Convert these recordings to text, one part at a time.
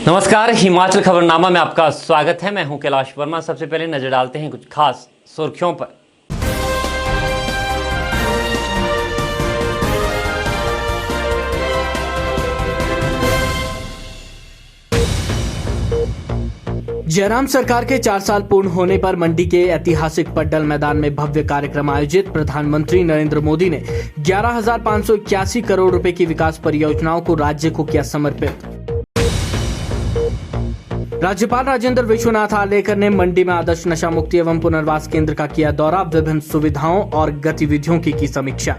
नमस्कार, हिमाचल खबरनामा में आपका स्वागत है। मैं हूं कैलाश वर्मा। सबसे पहले नजर डालते हैं कुछ खास सुर्खियों पर। जयराम सरकार के 4 साल पूर्ण होने पर मंडी के ऐतिहासिक पड्डल मैदान में भव्य कार्यक्रम आयोजित। प्रधानमंत्री नरेंद्र मोदी ने 11,581 करोड़ रुपए की विकास परियोजनाओं को राज्य को किया समर्पित। राज्यपाल राजेंद्र विश्वनाथ आर्लेकर ने मंडी में आदर्श नशा मुक्ति एवं पुनर्वास केंद्र का किया दौरा। विभिन्न सुविधाओं और गतिविधियों की समीक्षा।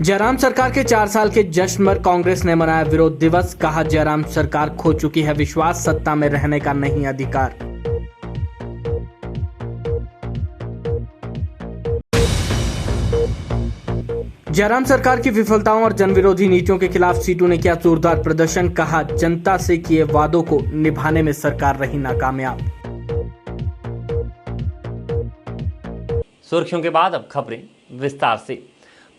जयराम सरकार के 4 साल के जश्न पर कांग्रेस ने मनाया विरोध दिवस। कहा, जयराम सरकार खो चुकी है विश्वास, सत्ता में रहने का नहीं अधिकार। जयराम सरकार की विफलताओं और जनविरोधी नीतियों के खिलाफ सीटू ने किया जोरदार प्रदर्शन। कहा, जनता से किए वादों को निभाने में सरकार रही नाकामयाब। सुर्खियों के बाद अब खबरें विस्तार से।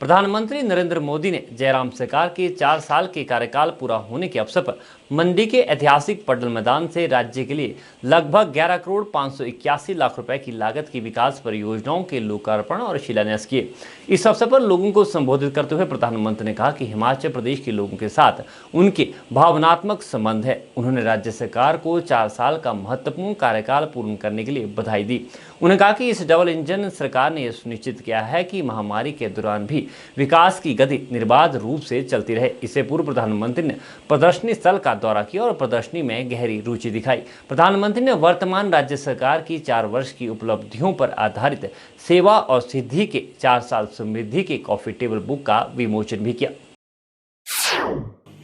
प्रधानमंत्री नरेंद्र मोदी ने जयराम सरकार के 4 साल के कार्यकाल पूरा होने के अवसर पर मंडी के ऐतिहासिक पड्डल मैदान से राज्य के लिए लगभग 11 करोड़ 581 लाख रुपए की लागत की विकास परियोजनाओं के लोकार्पण और शिलान्यास किए। इस अवसर पर लोगों को संबोधित करते हुए प्रधानमंत्री ने कहा कि हिमाचल प्रदेश के लोगों के साथ उनके भावनात्मक संबंध है। उन्होंने राज्य सरकार को 4 साल का महत्वपूर्ण कार्यकाल पूर्ण करने के लिए बधाई दी। उन्होंने कहा कि इस डबल इंजन सरकार ने यह सुनिश्चित किया है कि महामारी के दौरान भी विकास की गति निर्बाध रूप से चलती रहे। इससे पूर्व प्रधानमंत्री ने प्रदर्शनी स्थल का दौरा किया और प्रदर्शनी में गहरी रुचि दिखाई। प्रधानमंत्री ने वर्तमान राज्य सरकार की 4 वर्ष की उपलब्धियों पर आधारित सेवा और सिद्धि के 4 साल समृद्धि के कॉफी टेबल बुक का विमोचन भी किया।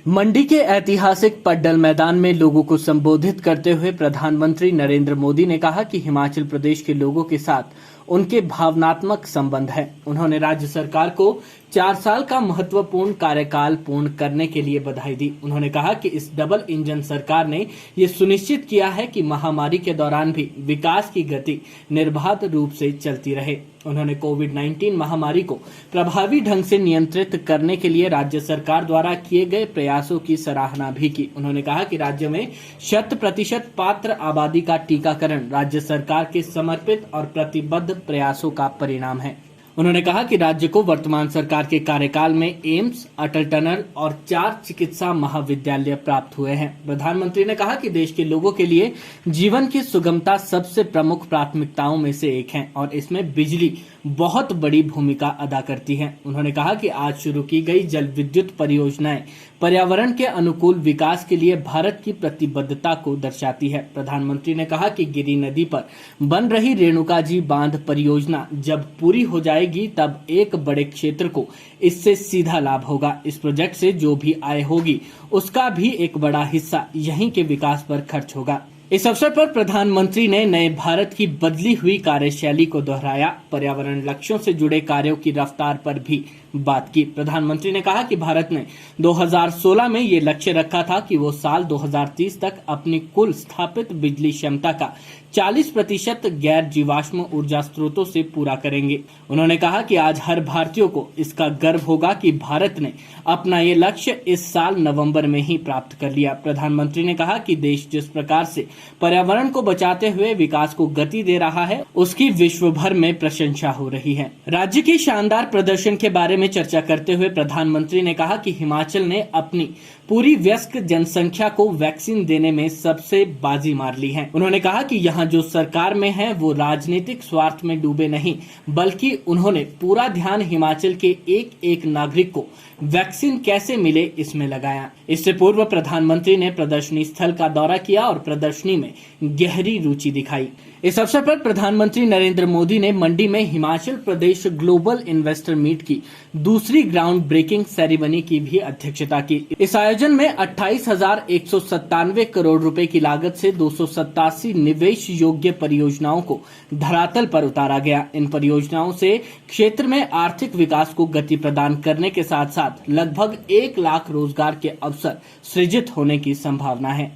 मंडी के ऐतिहासिक पड्डल मैदान में लोगों को संबोधित करते हुए प्रधानमंत्री नरेंद्र मोदी ने कहा कि हिमाचल प्रदेश के लोगों के साथ उनके भावनात्मक संबंध है। उन्होंने राज्य सरकार को 4 साल का महत्वपूर्ण कार्यकाल पूर्ण करने के लिए बधाई दी। उन्होंने कहा कि इस डबल इंजन सरकार ने ये सुनिश्चित किया है कि महामारी के दौरान भी विकास की गति निर्बाध रूप से चलती रहे। उन्होंने कोविड-19 महामारी को प्रभावी ढंग से नियंत्रित करने के लिए राज्य सरकार द्वारा किए गए प्रयासों की सराहना भी की। उन्होंने कहा कि राज्य में 100% पात्र आबादी का टीकाकरण राज्य सरकार के समर्पित और प्रतिबद्ध प्रयासों का परिणाम है। उन्होंने कहा कि राज्य को वर्तमान सरकार के कार्यकाल में एम्स, अटल टनल और 4 चिकित्सा महाविद्यालय प्राप्त हुए हैं। प्रधानमंत्री ने कहा कि देश के लोगों के लिए जीवन की सुगमता सबसे प्रमुख प्राथमिकताओं में से एक है और इसमें बिजली बहुत बड़ी भूमिका अदा करती है। उन्होंने कहा कि आज शुरू की गई जल विद्युत परियोजनाएं पर्यावरण के अनुकूल विकास के लिए भारत की प्रतिबद्धता को दर्शाती है। प्रधानमंत्री ने कहा कि गिरी नदी पर बन रही रेणुका जी बांध परियोजना जब पूरी हो जाएगी तब एक बड़े क्षेत्र को इससे सीधा लाभ होगा। इस प्रोजेक्ट से जो भी आय होगी उसका भी एक बड़ा हिस्सा यहीं के विकास पर खर्च होगा। इस अवसर पर प्रधानमंत्री ने नए भारत की बदली हुई कार्यशैली को दोहराया। पर्यावरण लक्ष्यों से जुड़े कार्यों की रफ्तार पर भी बात की। प्रधानमंत्री ने कहा कि भारत ने 2016 में ये लक्ष्य रखा था कि वो साल 2030 तक अपनी कुल स्थापित बिजली क्षमता का 40% गैर जीवाश्म ऊर्जा स्रोतों से पूरा करेंगे। उन्होंने कहा कि आज हर भारतीय को इसका गर्व होगा कि भारत ने अपना ये लक्ष्य इस साल नवंबर में ही प्राप्त कर लिया। प्रधानमंत्री ने कहा कि देश जिस प्रकार से पर्यावरण को बचाते हुए विकास को गति दे रहा है उसकी विश्व भर में प्रशंसा हो रही है। राज्य के शानदार प्रदर्शन के बारे में चर्चा करते हुए प्रधानमंत्री ने कहा कि हिमाचल ने अपनी पूरी वयस्क जनसंख्या को वैक्सीन देने में सबसे बाजी मार ली है। उन्होंने कहा कि यहाँ जो सरकार में है वो राजनीतिक स्वार्थ में डूबे नहीं बल्कि उन्होंने पूरा ध्यान हिमाचल के एक एक नागरिक को वैक्सीन कैसे मिले इसमें लगाया। इससे पूर्व प्रधानमंत्री ने प्रदर्शनी स्थल का दौरा किया और प्रदर्शनी में गहरी रुचि दिखाई। इस अवसर पर प्रधानमंत्री नरेंद्र मोदी ने मंडी में Himachal Pradesh global investor meet की दूसरी ग्राउंड ब्रेकिंग सेरेमनी की भी अध्यक्षता की। इस आयोजन में 28,197 करोड़ रुपए की लागत से 287 निवेश योग्य परियोजनाओं को धरातल पर उतारा गया। इन परियोजनाओं से क्षेत्र में आर्थिक विकास को गति प्रदान करने के साथ साथ लगभग 1 लाख रोजगार के अवसर सृजित होने की संभावना है।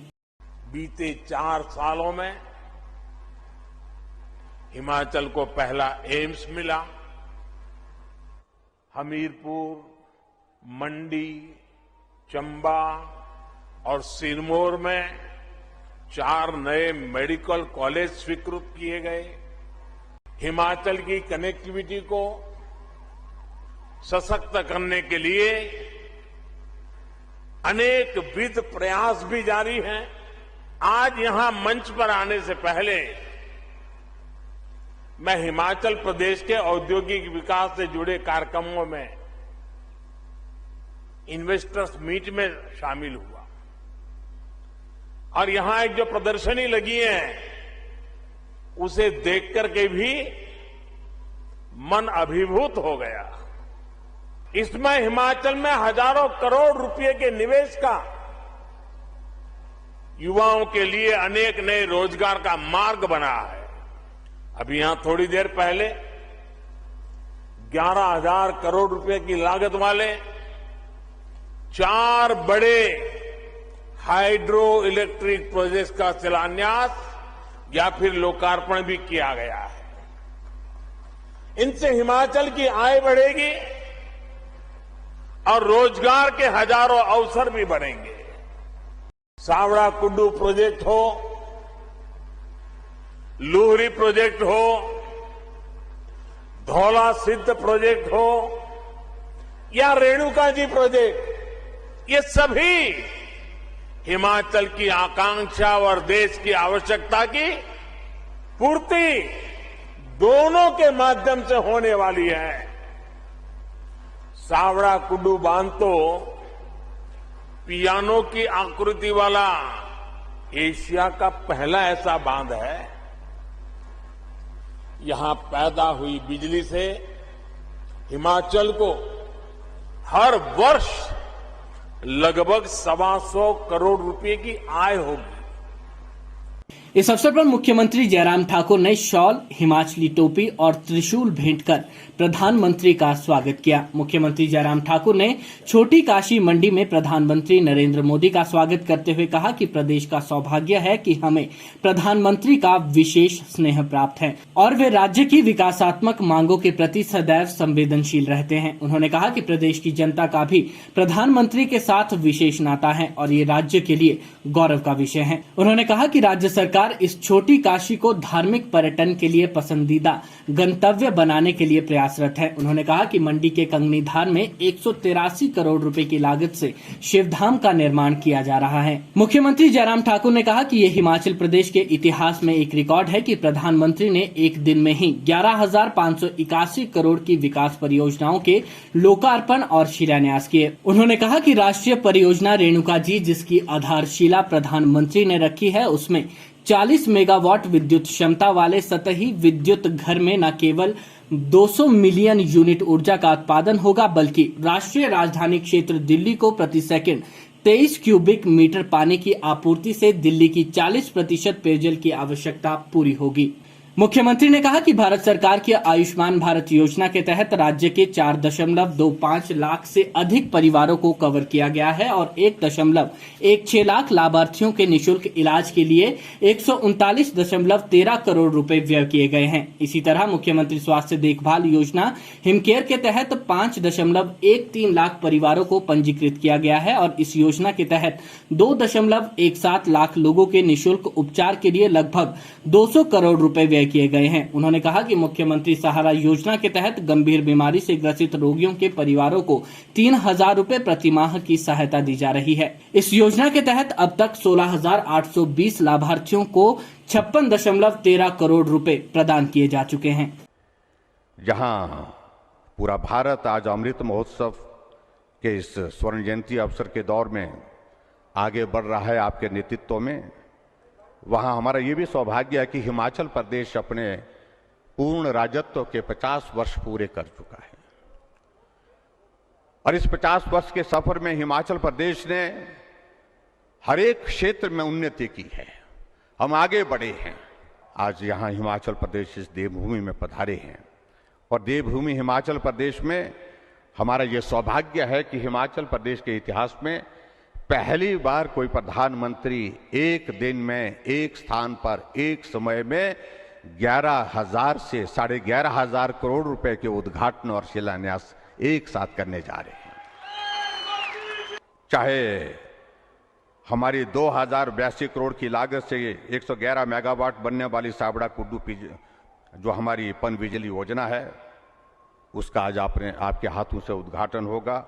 बीते 4 सालों में हिमाचल को पहला एम्स मिला, हमीरपुर, मंडी, चंबा और सिरमौर में 4 नए मेडिकल कॉलेज स्वीकृत किए गए। हिमाचल की कनेक्टिविटी को सशक्त करने के लिए अनेक विध प्रयास भी जारी हैं। आज यहां मंच पर आने से पहले मैं हिमाचल प्रदेश के औद्योगिक विकास से जुड़े कार्यक्रमों में इन्वेस्टर्स मीट में शामिल हुआ और यहां एक जो प्रदर्शनी लगी है उसे देख करके भी मन अभिभूत हो गया। इसमें हिमाचल में हजारों करोड़ रुपए के निवेश का, युवाओं के लिए अनेक नए रोजगार का मार्ग बना है। अभी यहां थोड़ी देर पहले 11,000 करोड़ रुपए की लागत वाले 4 बड़े हाइड्रो इलेक्ट्रिक प्रोजेक्ट का शिलान्यास या फिर लोकार्पण भी किया गया है। इनसे हिमाचल की आय बढ़ेगी और रोजगार के हजारों अवसर भी बढ़ेंगे। सावड़ा कुड्डू प्रोजेक्ट हो, लूहरी प्रोजेक्ट हो, धौला सिद्ध प्रोजेक्ट हो या रेणुका जी प्रोजेक्ट, ये सभी हिमाचल की आकांक्षा और देश की आवश्यकता की पूर्ति दोनों के माध्यम से होने वाली है। सावड़ा कुड्डू बांध तो पियानो की आकृति वाला एशिया का पहला ऐसा बांध है। यहां पैदा हुई बिजली से हिमाचल को हर वर्ष लगभग 125 करोड़ रुपए की आय होगी। इस अवसर पर मुख्यमंत्री जयराम ठाकुर ने शॉल, हिमाचली टोपी और त्रिशूल भेंट कर प्रधानमंत्री का स्वागत किया। मुख्यमंत्री जयराम ठाकुर ने छोटी काशी मंडी में प्रधानमंत्री नरेंद्र मोदी का स्वागत करते हुए कहा कि प्रदेश का सौभाग्य है कि हमें प्रधानमंत्री का विशेष स्नेह प्राप्त है और वे राज्य की विकासात्मक मांगों के प्रति सदैव संवेदनशील रहते हैं। उन्होंने कहा कि प्रदेश की जनता का भी प्रधानमंत्री के साथ विशेष नाता है और ये राज्य के लिए गौरव का विषय है। उन्होंने कहा कि राज्य सरकार इस छोटी काशी को धार्मिक पर्यटन के लिए पसंदीदा गंतव्य बनाने के लिए प्रयासरत है। उन्होंने कहा कि मंडी के कंगनीधार में 183 करोड़ रुपए की लागत से शिवधाम का निर्माण किया जा रहा है। मुख्यमंत्री जयराम ठाकुर ने कहा कि ये हिमाचल प्रदेश के इतिहास में एक रिकॉर्ड है कि प्रधानमंत्री ने एक दिन में ही 11,581 करोड़ की विकास परियोजनाओं के लोकार्पण और शिलान्यास किए। उन्होंने कहा कि राष्ट्रीय परियोजना रेणुका जी जिसकी आधारशिला प्रधानमंत्री ने रखी है उसमें 40 मेगावाट विद्युत क्षमता वाले सतही विद्युत घर में न केवल 200 मिलियन यूनिट ऊर्जा का उत्पादन होगा बल्कि राष्ट्रीय राजधानी क्षेत्र दिल्ली को प्रति सेकंड 23 क्यूबिक मीटर पानी की आपूर्ति से दिल्ली की 40% पेयजल की आवश्यकता पूरी होगी। मुख्यमंत्री ने कहा कि भारत सरकार की आयुष्मान भारत योजना के तहत राज्य के 4.25 लाख से अधिक परिवारों को कवर किया गया है और 1.16 लाख लाभार्थियों के निशुल्क इलाज के लिए 139.13 करोड़ रुपए व्यय किए गए हैं। इसी तरह मुख्यमंत्री स्वास्थ्य देखभाल योजना हिमकेयर के तहत 5.13 लाख परिवारों को पंजीकृत किया गया है और इस योजना के तहत 2.17 लाख लोगों के निशुल्क उपचार के लिए लगभग 200 करोड़ रुपए व्यय किए गए हैं। उन्होंने कहा कि मुख्यमंत्री सहारा योजना के तहत गंभीर बीमारी से ग्रसित रोगियों के परिवारों को 3,000 रुपए प्रति माह की सहायता दी जा रही है। इस योजना के तहत अब तक 16,820 लाभार्थियों को 56.13 करोड़ रुपए प्रदान किए जा चुके हैं। जहां पूरा भारत आज अमृत महोत्सव के इस स्वर्ण जयंती अवसर के दौर में आगे बढ़ रहा है आपके नेतृत्व में, वहां हमारा ये भी सौभाग्य है कि हिमाचल प्रदेश अपने पूर्ण राजत्व के 50 वर्ष पूरे कर चुका है और इस 50 वर्ष के सफर में हिमाचल प्रदेश ने हर एक क्षेत्र में उन्नति की है। हम आगे बढ़े हैं। आज यहां हिमाचल प्रदेश इस देवभूमि में पधारे हैं और देवभूमि हिमाचल प्रदेश में हमारा ये सौभाग्य है कि हिमाचल प्रदेश के इतिहास में पहली बार कोई प्रधानमंत्री एक दिन में एक स्थान पर एक समय में 11,000 से 11,500 करोड़ रुपए के उद्घाटन और शिलान्यास एक साथ करने जा रहे हैं। चाहे हमारी 2082 करोड़ की लागत से 111 मेगावाट बनने वाली साबड़ा कुड्डू जो हमारी पन बिजली योजना है, उसका आज आपके हाथों से उद्घाटन होगा।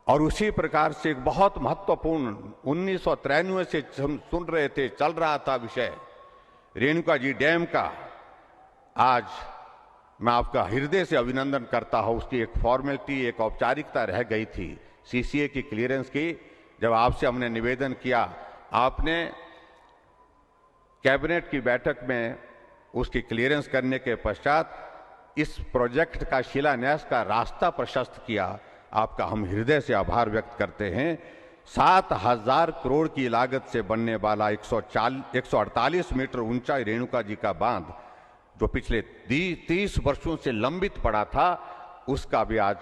और उसी प्रकार से एक बहुत महत्वपूर्ण 1993 से हम सुन रहे थे, चल रहा था विषय रेणुका जी डैम का, आज मैं आपका हृदय से अभिनंदन करता हूं। उसकी एक फॉर्मेलिटी, एक औपचारिकता रह गई थी सीसीए की क्लियरेंस की। जब आपसे हमने निवेदन किया, आपने कैबिनेट की बैठक में उसकी क्लियरेंस करने के पश्चात इस प्रोजेक्ट का शिलान्यास का रास्ता प्रशस्त किया। आपका हम हृदय से आभार व्यक्त करते हैं। 7,000 करोड़ की लागत से बनने वाला 148 मीटर ऊंचा रेणुका जी का बांध, जो पिछले 30 वर्षों से लंबित पड़ा था, उसका भी आज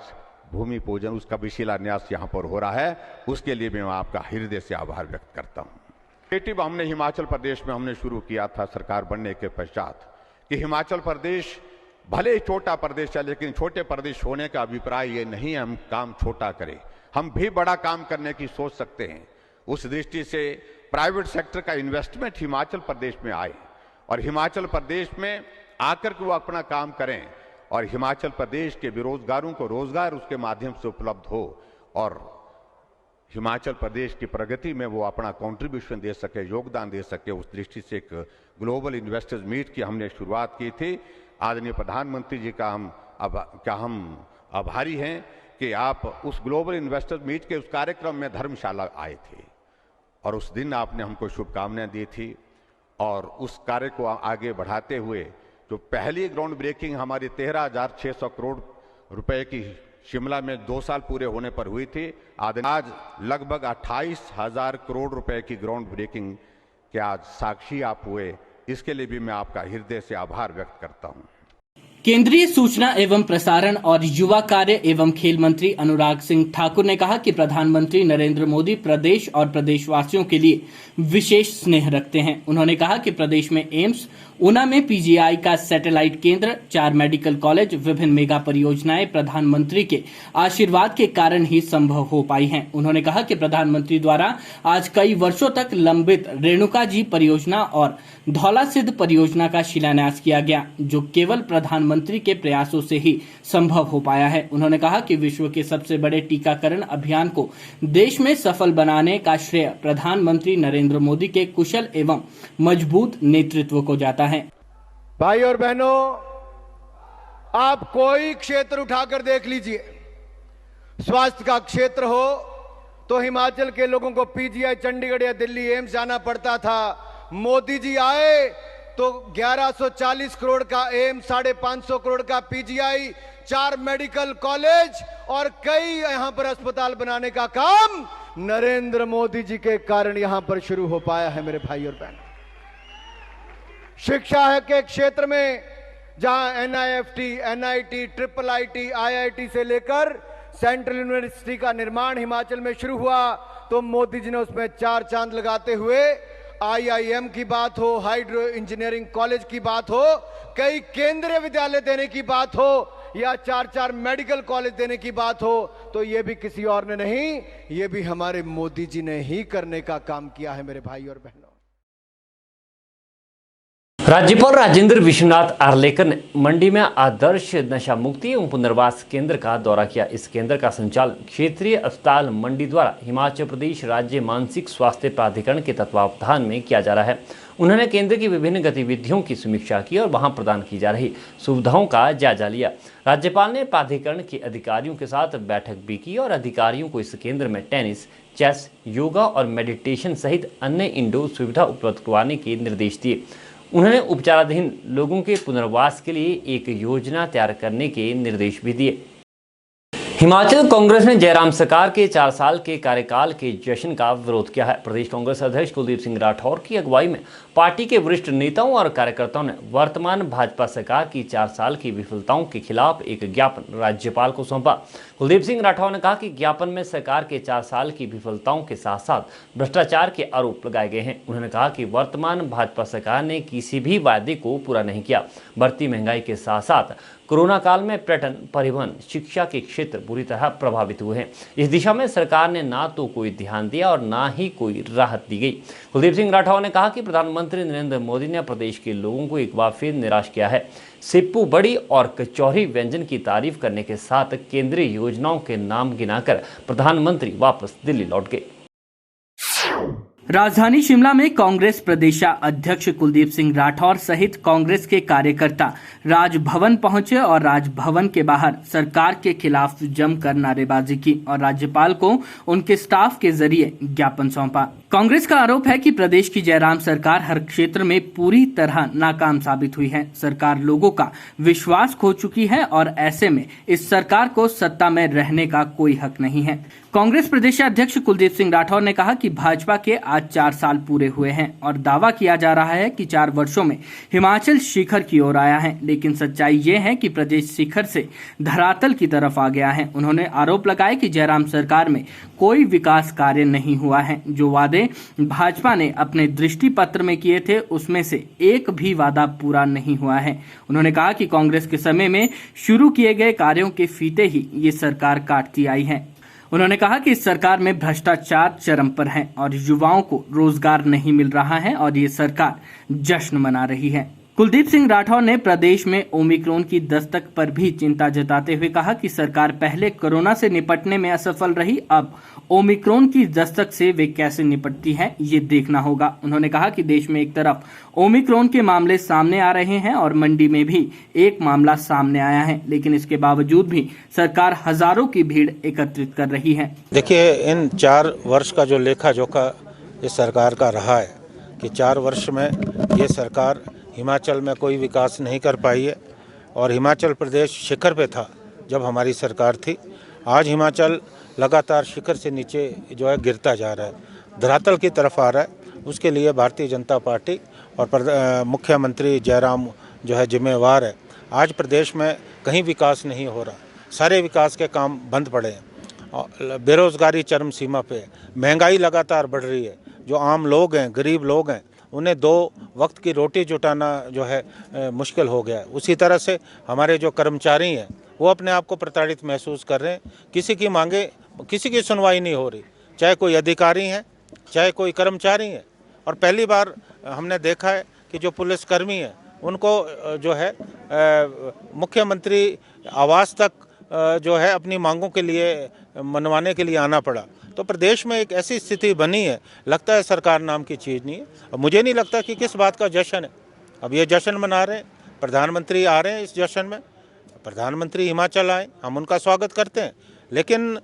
भूमि पूजन, उसका भी शिलान्यास यहाँ पर हो रहा है। उसके लिए मैं आपका हृदय से आभार व्यक्त करता हूँ। इनिशिएटिव हमने हिमाचल प्रदेश में हमने शुरू किया था सरकार बनने के पश्चात कि हिमाचल प्रदेश भले ही छोटा प्रदेश है, लेकिन छोटे प्रदेश होने का अभिप्राय ये नहीं है हम काम छोटा करें, हम भी बड़ा काम करने की सोच सकते हैं। उस दृष्टि से प्राइवेट सेक्टर का इन्वेस्टमेंट हिमाचल प्रदेश में आए और हिमाचल प्रदेश में आकर के वो अपना काम करें और हिमाचल प्रदेश के बेरोजगारों को रोजगार उसके माध्यम से उपलब्ध हो और हिमाचल प्रदेश की प्रगति में वो अपना कंट्रीब्यूशन दे सके, योगदान दे सके। उस दृष्टि से एक ग्लोबल इन्वेस्टर्स मीट की हमने शुरुआत की थी। आदरणीय प्रधानमंत्री जी का हम आभारी हैं कि आप उस ग्लोबल इन्वेस्टर्स मीट के उस कार्यक्रम में धर्मशाला आए थे और उस दिन आपने हमको शुभकामनाएं दी थी। और उस कार्य को आगे बढ़ाते हुए जो पहली ग्राउंड ब्रेकिंग हमारी 13,600 करोड़ रुपए की शिमला में 2 साल पूरे होने पर हुई थी, आज लगभग 28,000 करोड़ रुपए की ग्राउंड ब्रेकिंग के आज साक्षी आप हुए। इसके लिए भी मैं आपका हृदय से आभार व्यक्त करता हूं। केंद्रीय सूचना एवं प्रसारण और युवा कार्य एवं खेल मंत्री अनुराग सिंह ठाकुर ने कहा कि प्रधानमंत्री नरेंद्र मोदी प्रदेश और प्रदेशवासियों के लिए विशेष स्नेह रखते हैं। उन्होंने कहा कि प्रदेश में एम्स, ऊना में पीजीआई का सैटेलाइट केंद्र, 4 मेडिकल कॉलेज, विभिन्न मेगा परियोजनाएं प्रधानमंत्री के आशीर्वाद के कारण ही संभव हो पाई हैं। उन्होंने कहा कि प्रधानमंत्री द्वारा आज कई वर्षों तक लंबित रेणुका जी परियोजना और धौला सिद्ध परियोजना का शिलान्यास किया गया, जो केवल प्रधानमंत्री के प्रयासों से ही संभव हो पाया है। उन्होंने कहा कि विश्व के सबसे बड़े टीकाकरण अभियान को देश में सफल बनाने का श्रेय प्रधानमंत्री नरेंद्र मोदी के कुशल एवं मजबूत नेतृत्व को जाता है। भाई और बहनों, आप कोई क्षेत्र उठाकर देख लीजिए, स्वास्थ्य का क्षेत्र हो तो हिमाचल के लोगों को पीजीआई चंडीगढ़ या दिल्ली एम्स जाना पड़ता था। मोदी जी आए तो 1140 करोड़ का एम्स, 550 करोड़ का पीजीआई, 4 मेडिकल कॉलेज और कई यहां पर अस्पताल बनाने का काम नरेंद्र मोदी जी के कारण यहां पर शुरू हो पाया है। मेरे भाई और बहन, शिक्षा है के क्षेत्र में जहां एनआईएफटी, एनआईटी, IIIT, IIT से लेकर सेंट्रल यूनिवर्सिटी का निर्माण हिमाचल में शुरू हुआ तो मोदी जी ने उसमें 4 चांद लगाते हुए IIM की बात हो, हाइड्रो इंजीनियरिंग कॉलेज की बात हो, कई केंद्रीय विद्यालय देने की बात हो या 4 मेडिकल कॉलेज देने की बात हो, तो ये भी किसी और ने नहीं, ये भी हमारे मोदी जी ने ही करने का काम किया है। मेरे भाई और बहनों, राज्यपाल राजेंद्र विश्वनाथ आर्लेकर ने मंडी में आदर्श नशा मुक्ति एवं पुनर्वास केंद्र का दौरा किया। इस केंद्र का संचालन क्षेत्रीय अस्पताल मंडी द्वारा हिमाचल प्रदेश राज्य मानसिक स्वास्थ्य प्राधिकरण के तत्वावधान में किया जा रहा है। उन्होंने केंद्र की विभिन्न गतिविधियों की समीक्षा की और वहां प्रदान की जा रही सुविधाओं का जायजा लिया। राज्यपाल ने प्राधिकरण के अधिकारियों के साथ बैठक भी की और अधिकारियों को इस केंद्र में टेनिस, चेस, योगा और मेडिटेशन सहित अन्य इंडोर सुविधा उपलब्ध करवाने के निर्देश दिए। उन्होंने उपचाराधीन लोगों के पुनर्वास के लिए एक योजना तैयार करने के निर्देश भी दिए। हिमाचल कांग्रेस ने जयराम सरकार के 4 साल के कार्यकाल के जश्न का विरोध किया है। प्रदेश कांग्रेस अध्यक्ष कुलदीप सिंह राठौर की अगुवाई में पार्टी के वरिष्ठ नेताओं और कार्यकर्ताओं ने वर्तमान भाजपा सरकार की 4 साल की विफलताओं के खिलाफ एक ज्ञापन राज्यपाल को सौंपा। कुलदीप सिंह राठौर ने कहा कि ज्ञापन में सरकार के 4 साल की विफलताओं के साथ साथ भ्रष्टाचार के आरोप लगाए गए हैं। उन्होंने कहा कि वर्तमान भाजपा सरकार ने किसी भी वायदे को पूरा नहीं किया। बढ़ती महंगाई के साथ साथ कोरोना काल में पर्यटन, परिवहन, शिक्षा के क्षेत्र बुरी तरह प्रभावित हुए हैं। इस दिशा में सरकार ने ना तो कोई ध्यान दिया और ना ही कोई राहत दी गई। कुलदीप सिंह राठौर ने कहा कि प्रधानमंत्री नरेंद्र मोदी ने प्रदेश के लोगों को एक बार फिर निराश किया है। सिप्पू बड़ी और कचौरी व्यंजन की तारीफ करने के साथ केंद्रीय योजनाओं के नाम गिनाकर प्रधानमंत्री वापस दिल्ली लौट गए। राजधानी शिमला में कांग्रेस प्रदेशाध्यक्ष कुलदीप सिंह राठौर सहित कांग्रेस के कार्यकर्ता राजभवन पहुंचे और राजभवन के बाहर सरकार के खिलाफ जमकर नारेबाजी की और राज्यपाल को उनके स्टाफ के जरिए ज्ञापन सौंपा। कांग्रेस का आरोप है कि प्रदेश की जयराम सरकार हर क्षेत्र में पूरी तरह नाकाम साबित हुई है। सरकार लोगों का विश्वास खो चुकी है और ऐसे में इस सरकार को सत्ता में रहने का कोई हक नहीं है। कांग्रेस प्रदेशाध्यक्ष कुलदीप सिंह राठौर ने कहा कि भाजपा के आज 4 साल पूरे हुए हैं और दावा किया जा रहा है कि 4 वर्षों में हिमाचल शिखर की ओर आया है, लेकिन सच्चाई ये है कि प्रदेश शिखर से धरातल की तरफ आ गया है। उन्होंने आरोप लगाया कि जयराम सरकार में कोई विकास कार्य नहीं हुआ है। जो वादे भाजपा ने अपने दृष्टि पत्र में किए थे उसमें से एक भी वादा पूरा नहीं हुआ है। उन्होंने कहा कि कांग्रेस के समय में शुरू किए गए कार्यों के फीते ही ये सरकार काटती आई है। उन्होंने कहा कि इस सरकार में भ्रष्टाचार चरम पर है और युवाओं को रोजगार नहीं मिल रहा है और ये सरकार जश्न मना रही है। कुलदीप सिंह राठौर ने प्रदेश में ओमिक्रॉन की दस्तक पर भी चिंता जताते हुए कहा कि सरकार पहले कोरोना से निपटने में असफल रही, अब ओमिक्रॉन की दस्तक से वे कैसे निपटती है ये देखना होगा। उन्होंने कहा कि देश में एक तरफ ओमिक्रॉन के मामले सामने आ रहे हैं और मंडी में भी एक मामला सामने आया है, लेकिन इसके बावजूद भी सरकार हजारों की भीड़ एकत्रित कर रही है। देखिए, इन 4 वर्ष का जो लेखा जोखा इस सरकार का रहा है कि 4 वर्ष में ये सरकार हिमाचल में कोई विकास नहीं कर पाई है और हिमाचल प्रदेश शिखर पे था जब हमारी सरकार थी। आज हिमाचल लगातार शिखर से नीचे जो है गिरता जा रहा है, धरातल की तरफ आ रहा है। उसके लिए भारतीय जनता पार्टी और मुख्यमंत्री जयराम जो है जिम्मेवार है। आज प्रदेश में कहीं विकास नहीं हो रहा, सारे विकास के काम बंद पड़े हैं। बेरोजगारी चरम सीमा पे है, महंगाई लगातार बढ़ रही है। जो आम लोग हैं, गरीब लोग हैं, उन्हें 2 वक्त की रोटी जुटाना जो है मुश्किल हो गया है। उसी तरह से हमारे जो कर्मचारी हैं वो अपने आप को प्रताड़ित महसूस कर रहे हैं। किसी की मांगे, किसी की सुनवाई नहीं हो रही, चाहे कोई अधिकारी हैं चाहे कोई कर्मचारी हैं। और पहली बार हमने देखा है कि जो पुलिसकर्मी हैं उनको जो है मुख्यमंत्री आवास तक जो है अपनी मांगों के लिए मनवाने के लिए आना पड़ा। तो प्रदेश में एक ऐसी स्थिति बनी है, लगता है सरकार नाम की चीज़ नहीं है। अब मुझे नहीं लगता कि किस बात का जश्न है। अब ये जश्न मना रहे हैं, प्रधानमंत्री आ रहे हैं इस जश्न में, प्रधानमंत्री हिमाचल आए, हम उनका स्वागत करते हैं, लेकिन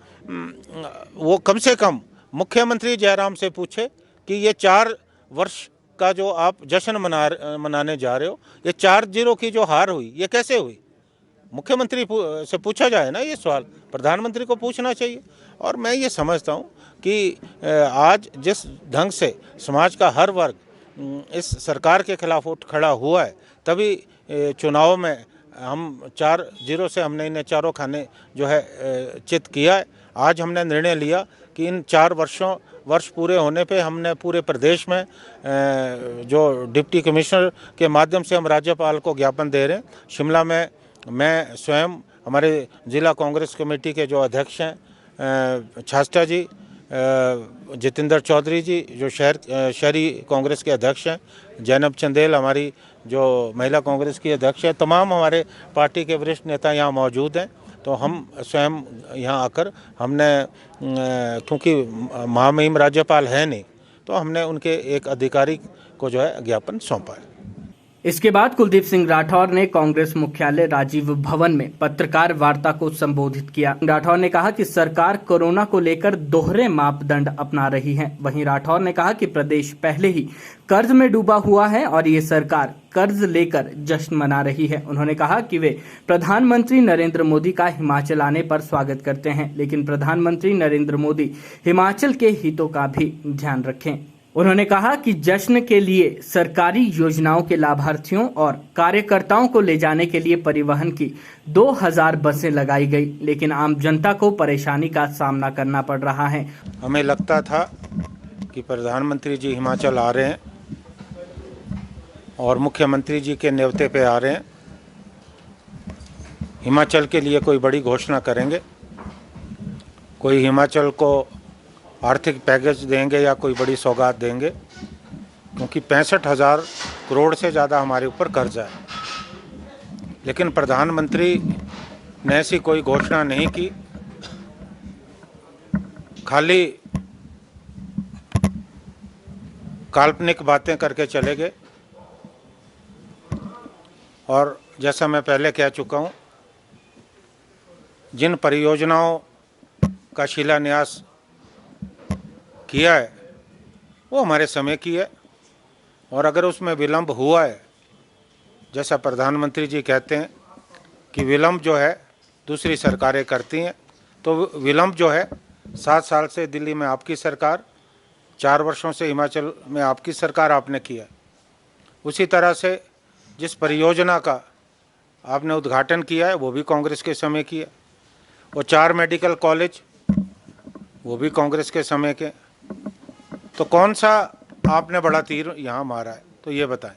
वो कम से कम मुख्यमंत्री जयराम से पूछे कि ये 4 वर्ष का जो आप जश्न मनाने जा रहे हो, ये 4-0 की जो हार हुई ये कैसे हुई? मुख्यमंत्री से पूछा जाए ना ये सवाल, प्रधानमंत्री को पूछना चाहिए। और मैं ये समझता हूँ कि आज जिस ढंग से समाज का हर वर्ग इस सरकार के खिलाफ उठ खड़ा हुआ है, तभी चुनाव में हम 4-0 से हमने इन्हें चारों खाने जो है चित किया है। आज हमने निर्णय लिया कि इन 4 वर्ष पूरे होने पे हमने पूरे प्रदेश में जो डिप्टी कमिश्नर के माध्यम से हम राज्यपाल को ज्ञापन दे रहे हैं। शिमला में मैं स्वयं, हमारे जिला कांग्रेस कमेटी के जो अध्यक्ष हैं छास्टा जी, जितेंद्र चौधरी जी जो शहरी कांग्रेस के अध्यक्ष हैं, जैनब चंदेल हमारी जो महिला कांग्रेस की अध्यक्ष है, तमाम हमारे पार्टी के वरिष्ठ नेता यहाँ मौजूद हैं। तो हम स्वयं यहाँ आकर हमने, क्योंकि महामहिम राज्यपाल है नहीं, तो हमने उनके एक अधिकारी को जो है ज्ञापन सौंपा है। इसके बाद कुलदीप सिंह राठौर ने कांग्रेस मुख्यालय राजीव भवन में पत्रकार वार्ता को संबोधित किया। राठौर ने कहा कि सरकार कोरोना को लेकर दोहरे मापदंड अपना रही है। वहीं राठौर ने कहा कि प्रदेश पहले ही कर्ज में डूबा हुआ है और ये सरकार कर्ज लेकर जश्न मना रही है। उन्होंने कहा कि वे प्रधानमंत्री नरेंद्र मोदी का हिमाचल आने पर स्वागत करते हैं, लेकिन प्रधानमंत्री नरेंद्र मोदी हिमाचल के हितों का भी ध्यान रखें। उन्होंने कहा कि जश्न के लिए सरकारी योजनाओं के लाभार्थियों और कार्यकर्ताओं को ले जाने के लिए परिवहन की 2000 बसें लगाई गई, लेकिन आम जनता को परेशानी का सामना करना पड़ रहा है। हमें लगता था कि प्रधानमंत्री जी हिमाचल आ रहे हैं और मुख्यमंत्री जी के न्योते पे आ रहे हैं, हिमाचल के लिए कोई बड़ी घोषणा करेंगे, कोई हिमाचल को आर्थिक पैकेज देंगे या कोई बड़ी सौगात देंगे, क्योंकि 65,000 करोड़ से ज़्यादा हमारे ऊपर कर्जा है। लेकिन प्रधानमंत्री ने ऐसी कोई घोषणा नहीं की, खाली काल्पनिक बातें करके चले गए। और जैसा मैं पहले कह चुका हूँ, जिन परियोजनाओं का शिलान्यास किया है वो हमारे समय की है, और अगर उसमें विलंब हुआ है, जैसा प्रधानमंत्री जी कहते हैं कि विलंब जो है दूसरी सरकारें करती हैं, तो विलंब जो है 7 साल से दिल्ली में आपकी सरकार, 4 वर्षों से हिमाचल में आपकी सरकार आपने किया। उसी तरह से जिस परियोजना का आपने उद्घाटन किया है वो भी कांग्रेस के समय किया, वो 4 मेडिकल कॉलेज वो भी कांग्रेस के समय के। तो कौन सा आपने बड़ा तीर यहाँ मारा है, तो ये बताएं।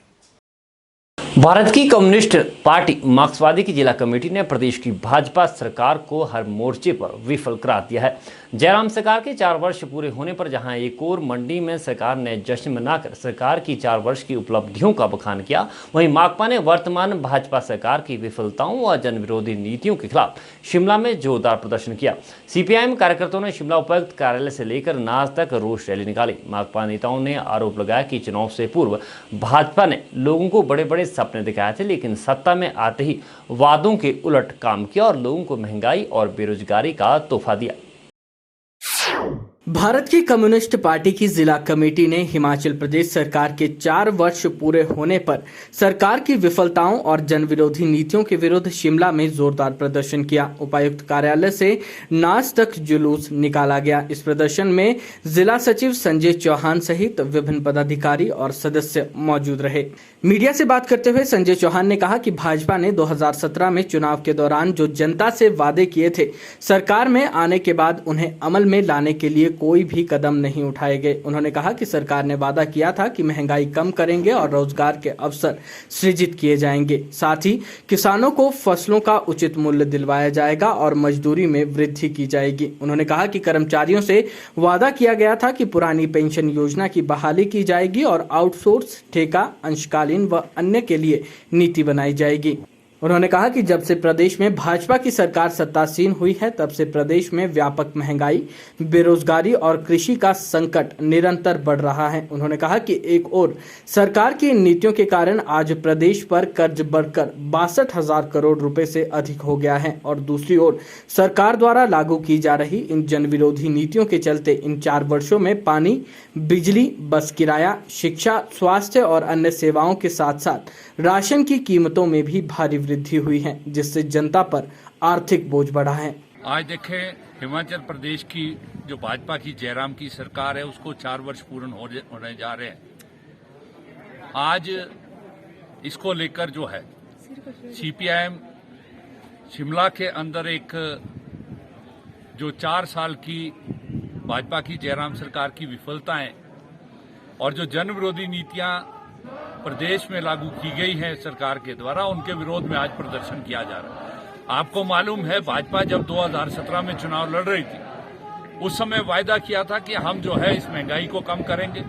भारत की कम्युनिस्ट पार्टी मार्क्सवादी की जिला कमेटी ने प्रदेश की भाजपा सरकार को हर मोर्चे पर विफल करार दिया है। जयराम सरकार के 4 वर्ष पूरे होने पर जहां एक और मंडी में सरकार ने जश्न मनाकर सरकार की 4 वर्ष की उपलब्धियों का बखान किया, वहीं माकपा ने वर्तमान भाजपा सरकार की विफलताओं और जनविरोधी नीतियों के खिलाफ शिमला में जोरदार प्रदर्शन किया। सीपीआईएम कार्यकर्ताओं ने शिमला उपायुक्त कार्यालय से लेकर नाज तक रोष रैली निकाली। माकपा नेताओं ने आरोप लगाया कि चुनाव से पूर्व भाजपा ने लोगों को बड़े बड़े सपने दिखाए थे, लेकिन सत्ता में आते ही वादों के उलट काम किया और लोगों को महंगाई और बेरोजगारी का तोहफा दिया। भारत की कम्युनिस्ट पार्टी की जिला कमेटी ने हिमाचल प्रदेश सरकार के 4 वर्ष पूरे होने पर सरकार की विफलताओं और जनविरोधी नीतियों के विरुद्ध शिमला में जोरदार प्रदर्शन किया। उपायुक्त कार्यालय से नाच तक जुलूस निकाला गया। इस प्रदर्शन में जिला सचिव संजय चौहान सहित विभिन्न पदाधिकारी और सदस्य मौजूद रहे। मीडिया से बात करते हुए संजय चौहान ने कहा कि भाजपा ने 2017 में चुनाव के दौरान जो जनता से वादे किए थे, सरकार में आने के बाद उन्हें अमल में लाने के लिए कोई भी कदम नहीं उठाए गए। उन्होंने कहा कि सरकार ने वादा किया था कि महंगाई कम करेंगे और रोजगार के अवसर सृजित किए जाएंगे, साथ ही किसानों को फसलों का उचित मूल्य दिलवाया जाएगा और मजदूरी में वृद्धि की जाएगी। उन्होंने कहा कि कर्मचारियों से वादा किया गया था कि पुरानी पेंशन योजना की बहाली की जाएगी और आउटसोर्स, ठेका, अंशकालीन व अन्य के लिए नीति बनाई जाएगी। उन्होंने कहा कि जब से प्रदेश में भाजपा की सरकार सत्तासीन हुई है, तब से प्रदेश में व्यापक महंगाई, बेरोजगारी और कृषि का संकट निरंतर बढ़ रहा है। उन्होंने कहा कि एक ओर सरकार की नीतियों के कारण आज प्रदेश पर कर्ज बढ़कर 62,000 करोड़ रुपए से अधिक हो गया है और दूसरी ओर सरकार द्वारा लागू की जा रही इन जनविरोधी नीतियों के चलते इन 4 वर्षों में पानी, बिजली, बस किराया, शिक्षा, स्वास्थ्य और अन्य सेवाओं के साथ साथ राशन की कीमतों में भी भारी वृद्धि हुई है, जिससे जनता पर आर्थिक बोझ बढ़ा है। आज देखें, हिमाचल प्रदेश की जो भाजपा की जयराम की सरकार है उसको 4 वर्ष पूर्ण होने जा रहे हैं। आज इसको लेकर जो है सीपीआईएम शिमला के अंदर एक जो 4 साल की भाजपा की जयराम सरकार की विफलताएं और जो जन विरोधी नीतियां प्रदेश में लागू की गई हैं सरकार के द्वारा, उनके विरोध में आज प्रदर्शन किया जा रहा है। आपको मालूम है, भाजपा जब 2017 में चुनाव लड़ रही थी, उस समय वायदा किया था कि हम जो है इस महंगाई को कम करेंगे,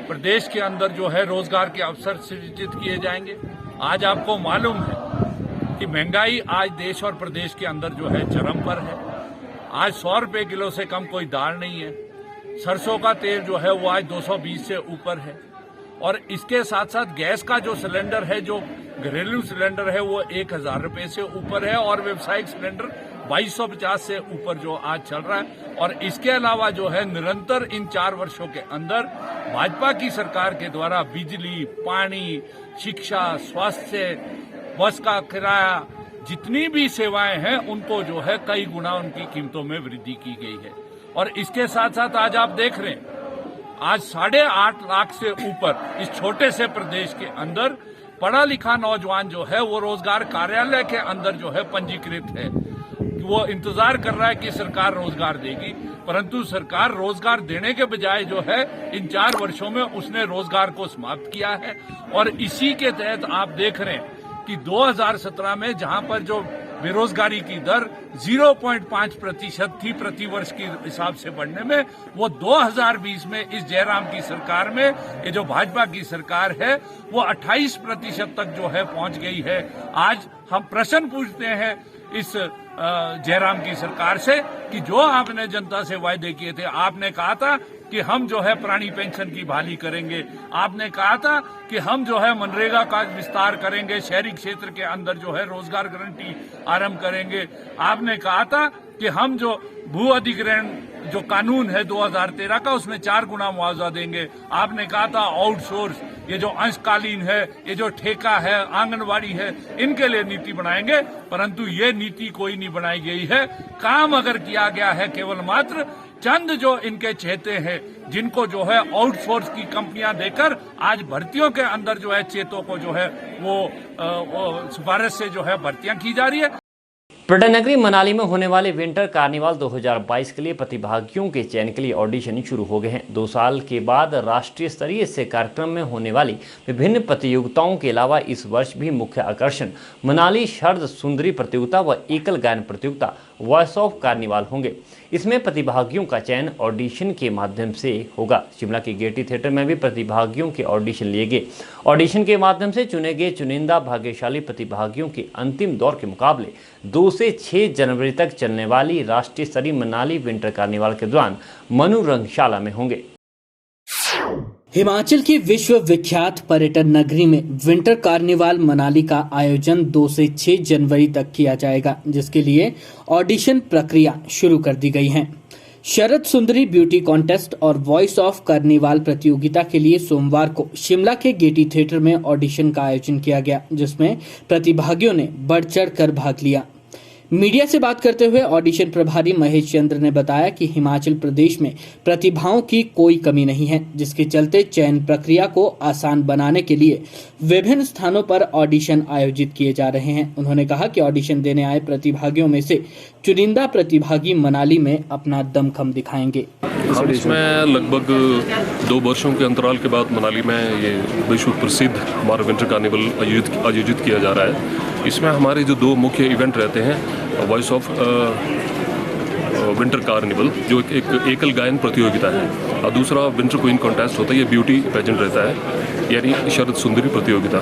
प्रदेश के अंदर जो है रोजगार के अवसर सृजित किए जाएंगे। आज आपको मालूम है कि महंगाई आज देश और प्रदेश के अंदर जो है चरम पर है। आज 100 रुपए किलो से कम कोई दाल नहीं है। सरसों का तेल जो है वो आज 220 से ऊपर है और इसके साथ साथ गैस का जो सिलेंडर है, जो घरेलू सिलेंडर है, वो 1,000 रुपए से ऊपर है और व्यावसायिक सिलेंडर 2250 से ऊपर जो आज चल रहा है। और इसके अलावा जो है निरंतर इन 4 वर्षों के अंदर भाजपा की सरकार के द्वारा बिजली, पानी, शिक्षा, स्वास्थ्य, बस का किराया, जितनी भी सेवाएं हैं उनको जो है कई गुना उनकी कीमतों में वृद्धि की गई है। और इसके साथ साथ आज आप देख रहे हैं, आज 8.5 लाख से ऊपर इस छोटे से प्रदेश के अंदर पढ़ा लिखा नौजवान जो है वो रोजगार कार्यालय के अंदर जो है पंजीकृत है। वो इंतजार कर रहा है कि सरकार रोजगार देगी, परंतु सरकार रोजगार देने के बजाय जो है इन 4 वर्षों में उसने रोजगार को समाप्त किया है। और इसी के तहत आप देख रहे हैं कि 2017 में जहां पर जो बेरोजगारी की दर 0.5% थी प्रति वर्ष के हिसाब से बढ़ने में, वो 2020 में इस जयराम की सरकार में, ये जो भाजपा की सरकार है, वो 28% तक जो है पहुंच गई है। आज हम प्रश्न पूछते हैं इस जयराम की सरकार से कि जो आपने जनता से वायदे किए थे, आपने कहा था कि हम जो है प्राणी पेंशन की बहाली करेंगे, आपने कहा था कि हम जो है मनरेगा का विस्तार करेंगे, शहरी क्षेत्र के अंदर जो है रोजगार गारंटी आरंभ करेंगे, आपने कहा था कि हम जो भू अधिग्रहण जो कानून है 2013 का, उसमें 4 गुना मुआवजा देंगे, आपने कहा था आउटसोर्स, ये जो अंशकालीन है, ये जो ठेका है, आंगनवाड़ी है, इनके लिए नीति बनाएंगे, परंतु ये नीति कोई नहीं बनाई गई है। काम अगर किया गया है केवल मात्र चंद जो इनके चहेते हैं, जिनको जो है आउटसोर्स की कंपनियां देकर आज भर्तियों के अंदर जो है चेतों को जो है वो सिफारिश से जो है भर्तियां की जा रही है। पर्यटन नगरी मनाली में होने वाले विंटर कार्निवाल 2022 के लिए प्रतिभागियों के चयन के लिए ऑडिशन शुरू हो गए हैं। 2 साल के बाद राष्ट्रीय स्तरीय से कार्यक्रम में होने वाली विभिन्न प्रतियोगिताओं के अलावा इस वर्ष भी मुख्य आकर्षण मनाली शरद सुंदरी प्रतियोगिता व एकल गायन प्रतियोगिता वॉइस ऑफ कार्निवाल होंगे। इसमें प्रतिभागियों का चयन ऑडिशन के माध्यम से होगा। शिमला के गेयटी थिएटर में भी प्रतिभागियों के ऑडिशन लिए गए। ऑडिशन के माध्यम से चुने गए चुनिंदा भाग्यशाली प्रतिभागियों के अंतिम दौर के मुकाबले 2 से 6 जनवरी तक चलने वाली राष्ट्रीय स्तरीय मनाली विंटर कार्निवाल के दौरान मनु रंगशाला में होंगे। हिमाचल की विश्व विख्यात पर्यटन नगरी में विंटर कार्निवाल मनाली का आयोजन 2 से 6 जनवरी तक किया जाएगा, जिसके लिए ऑडिशन प्रक्रिया शुरू कर दी गई है। शरद सुंदरी ब्यूटी कॉन्टेस्ट और वॉइस ऑफ कार्निवाल प्रतियोगिता के लिए सोमवार को शिमला के गेयटी थिएटर में ऑडिशन का आयोजन किया गया, जिसमें प्रतिभागियों ने बढ़ चढ़ कर भाग लिया। मीडिया से बात करते हुए ऑडिशन प्रभारी महेश चंद्र ने बताया कि हिमाचल प्रदेश में प्रतिभाओं की कोई कमी नहीं है, जिसके चलते चयन प्रक्रिया को आसान बनाने के लिए विभिन्न स्थानों पर ऑडिशन आयोजित किए जा रहे हैं। उन्होंने कहा कि ऑडिशन देने आए प्रतिभागियों में से चुनिंदा प्रतिभागी मनाली में अपना दमखम दिखाएंगे। हम इसमें लगभग 2 वर्षों के अंतराल के बाद मनाली में ये विश्व प्रसिद्ध हमारा विंटर कार्निवल आयोजित किया जा रहा है। इसमें हमारे जो 2 मुख्य इवेंट रहते हैं, वॉइस ऑफ विंटर कार्निवल जो एक एकल गायन प्रतियोगिता है, और दूसरा विंटर क्वीन कॉन्टेस्ट होता है, ये ब्यूटी पेजेंट रहता है, यानी शरद सुंदरी प्रतियोगिता।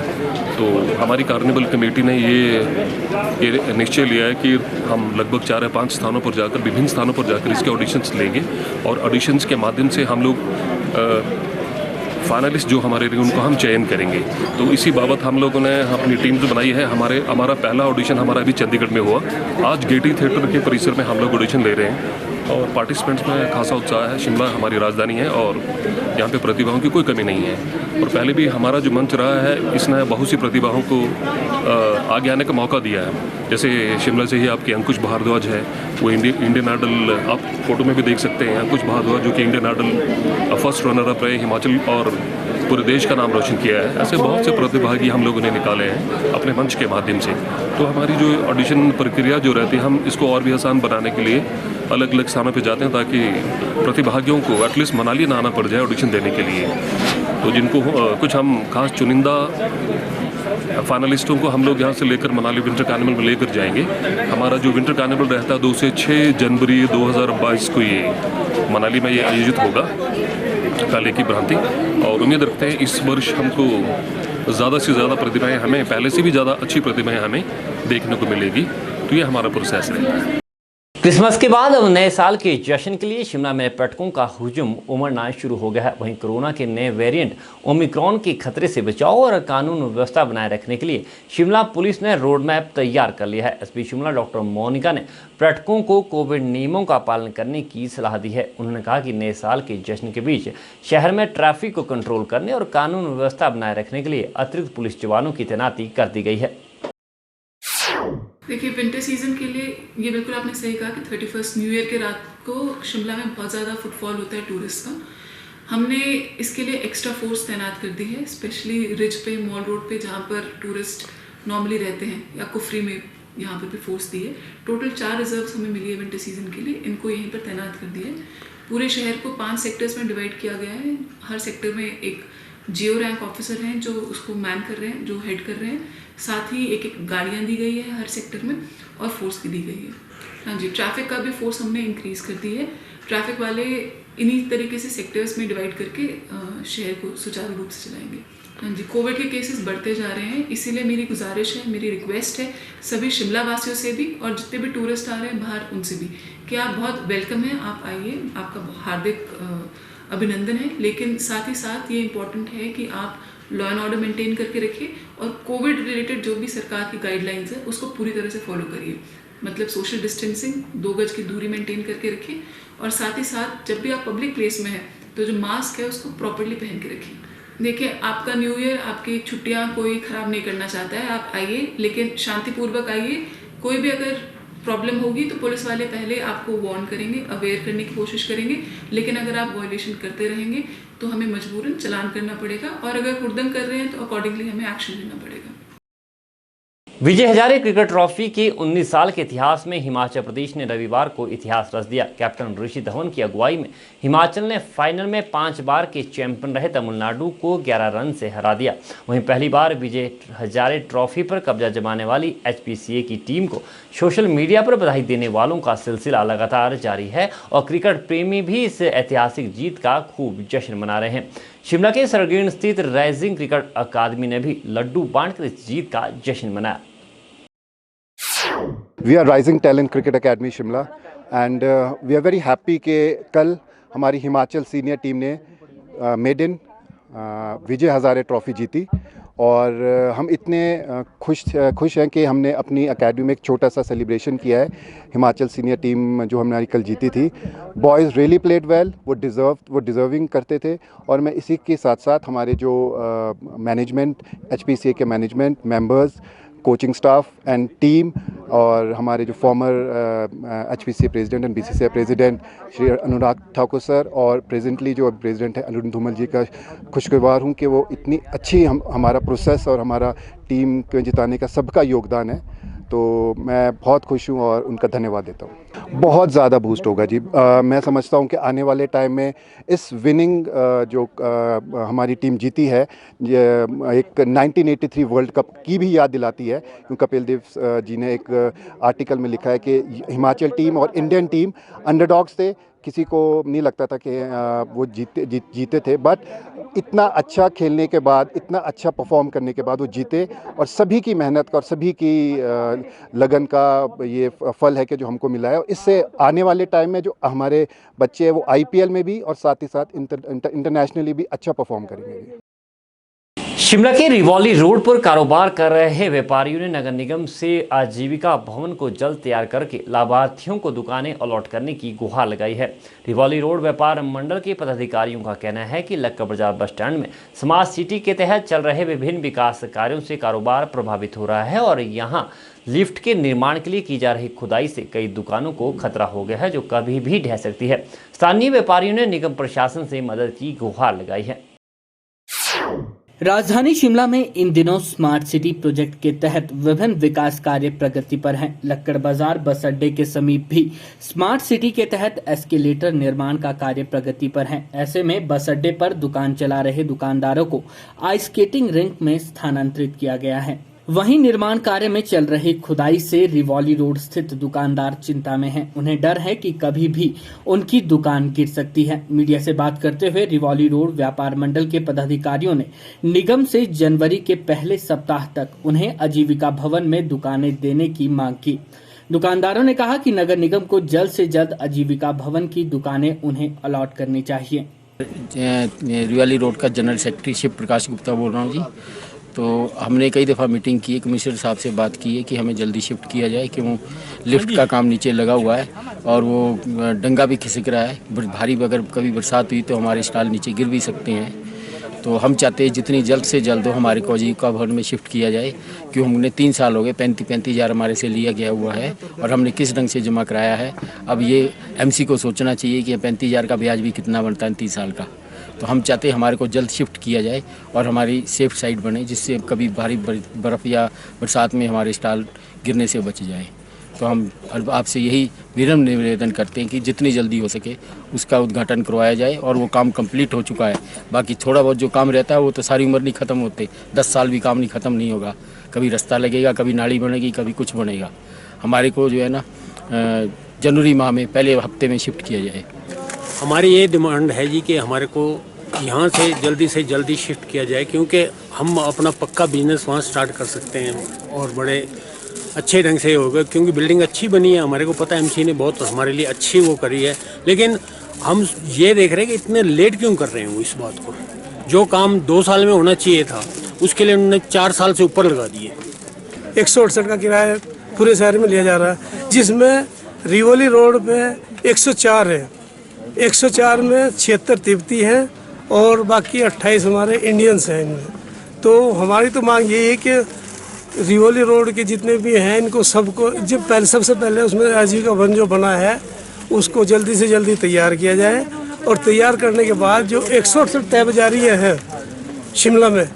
तो हमारी कार्निवल कमेटी ने ये निश्चय लिया है कि हम लगभग 4 या 5 स्थानों पर जाकर, विभिन्न स्थानों पर जाकर इसके ऑडिशंस लेंगे, और ऑडिशंस के माध्यम से हम लोग फाइनलिस्ट जो हमारे लिए उनको हम चयन करेंगे। तो इसी बाबत हम लोगों ने अपनी टीम जो बनाई है। हमारा पहला ऑडिशन हमारा अभी चंडीगढ़ में हुआ। आज गेयटी थिएटर के परिसर में हम लोग ऑडिशन ले रहे हैं, और पार्टिसिपेंट्स में खासा उत्साह है। शिमला हमारी राजधानी है और यहाँ पे प्रतिभाओं की कोई कमी नहीं है। और पहले भी हमारा जो मंच रहा है, इसने बहुत सी प्रतिभाओं को आगे आने का मौका दिया है। जैसे शिमला से ही आपके अंकुश भारद्वाज है, वो इंडियन आइडल आप फोटो में भी देख सकते हैं। अंकुश भारद्वाज जो कि Indian Idol first runner up रहे, हिमाचल और पूरे देश का नाम रोशन किया है। ऐसे बहुत से प्रतिभागी हम लोगों ने निकाले हैं अपने मंच के माध्यम से। तो हमारी जो ऑडिशन प्रक्रिया जो रहती है, हम इसको और भी आसान बनाने के लिए अलग अलग स्थानों पे जाते हैं, ताकि प्रतिभागियों को एटलीस्ट मनाली ना आना पड़ जाए ऑडिशन देने के लिए। तो जिनको कुछ हम खास चुनिंदा फाइनलिस्टों को हम लोग यहाँ से लेकर मनाली विंटर कार्निवल में लेकर जाएंगे। हमारा जो विंटर कार्निवल रहता है 2 से 6 जनवरी 2022 को ये मनाली में ये आयोजित होगा, पहले की भ्रांति। और उम्मीद रखते हैं इस वर्ष हमको ज़्यादा से ज़्यादा प्रतिभाएं, हमें पहले से भी ज़्यादा अच्छी प्रतिभाएं हमें देखने को मिलेगी। तो ये हमारा प्रोसेस है। क्रिसमस के बाद अब नए साल के जश्न के लिए शिमला में पर्यटकों का हुजूम उमड़ना शुरू हो गया है। वहीं कोरोना के नए वेरिएंट ओमिक्रॉन के खतरे से बचाव और कानून व्यवस्था बनाए रखने के लिए शिमला पुलिस ने रोड मैप तैयार कर लिया है। एसपी शिमला डॉक्टर मोनिका ने पर्यटकों को कोविड नियमों का पालन करने की सलाह दी है। उन्होंने कहा कि नए साल के जश्न के बीच शहर में ट्रैफिक को कंट्रोल करने और कानून व्यवस्था बनाए रखने के लिए अतिरिक्त पुलिस जवानों की तैनाती कर दी गई है। देखिए, विंटर सीजन के लिए ये बिल्कुल आपने सही कहा कि 31 न्यू ईयर के रात को शिमला में बहुत ज़्यादा फुटफॉल होता है टूरिस्ट का। हमने इसके लिए एक्स्ट्रा फोर्स तैनात कर दी है, स्पेशली रिज पे, मॉल रोड पे, जहाँ पर टूरिस्ट नॉर्मली रहते हैं, या कुफरी में यहाँ पर भी फोर्स दी है। टोटल 4 रिजर्व्स हमें मिली है विंटर सीजन के लिए, इनको यहीं पर तैनात कर दिया है। पूरे शहर को 5 सेक्टर्स में डिवाइड किया गया है। हर सेक्टर में एक जियो रैंक ऑफिसर हैं जो उसको मैन कर रहे हैं, जो हेड कर रहे हैं। साथ ही एक गाड़ियाँ दी गई है हर सेक्टर में और फोर्स भी दी गई है। हाँ जी, ट्रैफिक का भी फोर्स हमने इंक्रीज़ कर दी है। ट्रैफिक वाले इन्हीं तरीके से सेक्टर्स में डिवाइड करके शहर को सुचारू रूप से चलाएंगे। हाँ जी, कोविड के केसेस बढ़ते जा रहे हैं, इसीलिए मेरी गुजारिश है, मेरी रिक्वेस्ट है सभी शिमला वासियों से भी और जितने भी टूरिस्ट आ रहे हैं बाहर उनसे भी कि आप बहुत वेलकम हैं, आप आइए, आपका हार्दिक अभिनंदन है। लेकिन साथ ही साथ ये इम्पोर्टेंट है कि आप लॉ एंड ऑर्डर मेंटेन करके रखिए और कोविड रिलेटेड जो भी सरकार की गाइडलाइंस है उसको पूरी तरह से फॉलो करिए। मतलब सोशल डिस्टेंसिंग, 2 गज की दूरी मेंटेन करके रखिए और साथ ही साथ जब भी आप पब्लिक प्लेस में हैं तो जो मास्क है उसको प्रॉपर्ली पहन के रखिए। देखिए, आपका न्यू ईयर, आपकी छुट्टियां कोई ख़राब नहीं करना चाहता है, आप आइए लेकिन शांतिपूर्वक आइए। कोई भी अगर प्रॉब्लम होगी तो पुलिस वाले पहले आपको वार्न करेंगे, अवेयर करने की कोशिश करेंगे, लेकिन अगर आप वायलेशन करते रहेंगे तो हमें मजबूरन चालान करना पड़ेगा और अगर हुड़दंग कर रहे हैं तो अकॉर्डिंगली हमें एक्शन लेना पड़ेगा। विजय हजारे क्रिकेट ट्रॉफी के 19 साल के इतिहास में हिमाचल प्रदेश ने रविवार को इतिहास रच दिया। कैप्टन ऋषि धवन की अगुवाई में हिमाचल ने फाइनल में 5 बार के चैंपियन रहे तमिलनाडु को 11 रन से हरा दिया। वहीं पहली बार विजय हजारे ट्रॉफी पर कब्जा जमाने वाली HPCA की टीम को सोशल मीडिया पर बधाई देने वालों का सिलसिला लगातार जारी है और क्रिकेट प्रेमी भी इस ऐतिहासिक जीत का खूब जश्न मना रहे हैं। शिमला के सरगीण स्थित राइजिंग क्रिकेट अकादमी ने भी लड्डू बांटकर इस जीत का जश्न मनाया। We are rising talent cricket academy Shimla and we are very happy कि कल हमारी हिमाचल सीनियर टीम ने मेडन विजय हजारे ट्रॉफी जीती और हम इतने खुश हैं कि हमने अपनी एकेडमी में एक छोटा सा सेलिब्रेशन किया है। हिमाचल सीनियर टीम जो हमारी कल जीती थी, बॉयज़ रियली प्लेड वेल, वो डिज़र्विंग करते थे और मैं इसी के साथ साथ हमारे जो मैनेजमेंट, HPCA के management members, coaching staff and team और हमारे जो farmer HPCA president and BCCI president Shri Anurag Thakur sir और प्रेजेंटली जो प्रेसिडेंट है अरुण धूमल जी का खुशगवार हूँ कि वो इतनी अच्छी हमारा प्रोसेस और हमारा टीम को जिताने का सबका योगदान है, तो मैं बहुत खुश हूँ और उनका धन्यवाद देता हूँ। बहुत ज़्यादा बूस्ट होगा जी। मैं समझता हूँ कि आने वाले टाइम में इस विनिंग जो हमारी टीम जीती है एक 1983 वर्ल्ड कप की भी याद दिलाती है, क्योंकि कपिल देव जी ने एक आर्टिकल में लिखा है कि हिमाचल टीम और इंडियन टीम अंडरडॉग्स थे, किसी को नहीं लगता था कि वो जीते थे, बट इतना अच्छा खेलने के बाद, इतना अच्छा परफॉर्म करने के बाद वो जीते और सभी की मेहनत का और सभी की लगन का ये फल है कि जो हमको मिला है। और इससे आने वाले टाइम में जो हमारे बच्चे हैं वो IPL में भी और साथ ही साथ इंटरनेशनली भी अच्छा परफॉर्म करेंगे। शिमला के रिवॉली रोड पर कारोबार कर रहे व्यापारियों ने नगर निगम से आजीविका भवन को जल्द तैयार करके लाभार्थियों को दुकानें अलॉट करने की गुहार लगाई है। रिवॉली रोड व्यापार मंडल के पदाधिकारियों का कहना है कि लक्का बाजार बस स्टैंड में स्मार्ट सिटी के तहत चल रहे विभिन्न विकास कार्यों से कारोबार प्रभावित हो रहा है और यहाँ लिफ्ट के निर्माण के लिए की जा रही खुदाई से कई दुकानों को खतरा हो गया है जो कभी भी ढह सकती है। स्थानीय व्यापारियों ने निगम प्रशासन से मदद की गुहार लगाई है। राजधानी शिमला में इन दिनों स्मार्ट सिटी प्रोजेक्ट के तहत विभिन्न विकास कार्य प्रगति पर हैं। लक्कड़ बाजार बस अड्डे के समीप भी स्मार्ट सिटी के तहत एस्केलेटर निर्माण का कार्य प्रगति पर है। ऐसे में बस अड्डे पर दुकान चला रहे दुकानदारों को आइस स्केटिंग रिंक में स्थानांतरित किया गया है। वहीं निर्माण कार्य में चल रही खुदाई से रिवॉली रोड स्थित दुकानदार चिंता में हैं। उन्हें डर है कि कभी भी उनकी दुकान गिर सकती है। मीडिया से बात करते हुए रिवॉली रोड व्यापार मंडल के पदाधिकारियों ने निगम से जनवरी के पहले सप्ताह तक उन्हें आजीविका भवन में दुकानें देने की मांग की। दुकानदारों ने कहा कि नगर निगम को जल्द से जल्द आजीविका भवन की दुकानें उन्हें अलॉट करनी चाहिए। रिवॉली रोड का जनरल सेक्रेटरी शिव प्रकाश गुप्ता बोल रहा हूँ जी। तो हमने कई दफ़ा मीटिंग की है, कमिश्नर साहब से बात की है कि हमें जल्दी शिफ्ट किया जाए, क्यों लिफ्ट का काम नीचे लगा हुआ है और वो डंगा भी खिसक रहा है। भारी अगर कभी बरसात हुई तो हमारे स्टॉल नीचे गिर भी सकते हैं। तो हम चाहते हैं जितनी जल्द से जल्द हो हमारे को आजीविका भवन में शिफ्ट किया जाए, क्यों हमने 3 साल हो गए, 35 हज़ार हमारे से लिया गया हुआ है और हमने किस ढंग से जमा कराया है। अब ये MC को सोचना चाहिए कि 35 हज़ार का ब्याज भी कितना बनता है 30 साल का। तो हम चाहते हैं हमारे को जल्द शिफ्ट किया जाए और हमारी सेफ साइड बने, जिससे कभी भारी बर्फ़ या बरसात में हमारे स्टॉल गिरने से बच जाए। तो हम आपसे यही विनम्र निवेदन करते हैं कि जितनी जल्दी हो सके उसका उद्घाटन करवाया जाए। और वो काम कंप्लीट हो चुका है, बाकी थोड़ा बहुत जो काम रहता है वो तो सारी उम्र नहीं ख़त्म होते, 10 साल भी काम नहीं ख़त्म नहीं होगा। कभी रास्ता लगेगा, कभी नाली बनेगी, कभी कुछ बनेगा। हमारे को जो है ना जनवरी माह में पहले हफ्ते में शिफ्ट किया जाए। हमारी ये डिमांड है जी कि हमारे को यहाँ से जल्दी शिफ्ट किया जाए, क्योंकि हम अपना पक्का बिजनेस वहाँ स्टार्ट कर सकते हैं और बड़े अच्छे ढंग से होगा, क्योंकि बिल्डिंग अच्छी बनी है। हमारे को पता है एमसी ने बहुत हमारे लिए अच्छी वो करी है, लेकिन हम ये देख रहे हैं कि इतने लेट क्यों कर रहे हैं वो इस बात को। जो काम 2 साल में होना चाहिए था उसके लिए उन्होंने 4 साल से ऊपर लगा दिए। 168 का किराया पूरे शहर में लिया जा रहा है, जिसमें रिवोली रोड पे 104 है, 104 में 76 तिब्बती हैं और बाकी 28 हमारे इंडियंस हैं इनमें। तो हमारी तो मांग यही है कि रिवोली रोड के जितने भी हैं इनको सबको सबसे पहले उसमें आजीविका वन जो बना है उसको जल्दी से जल्दी तैयार किया जाए, और तैयार करने के बाद जो 168 तय बाजारियाँ हैं शिमला में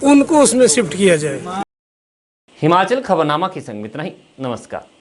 उनको उसमें शिफ्ट किया जाए। हिमाचल खबरनामा की संग में इतना ही। नमस्कार।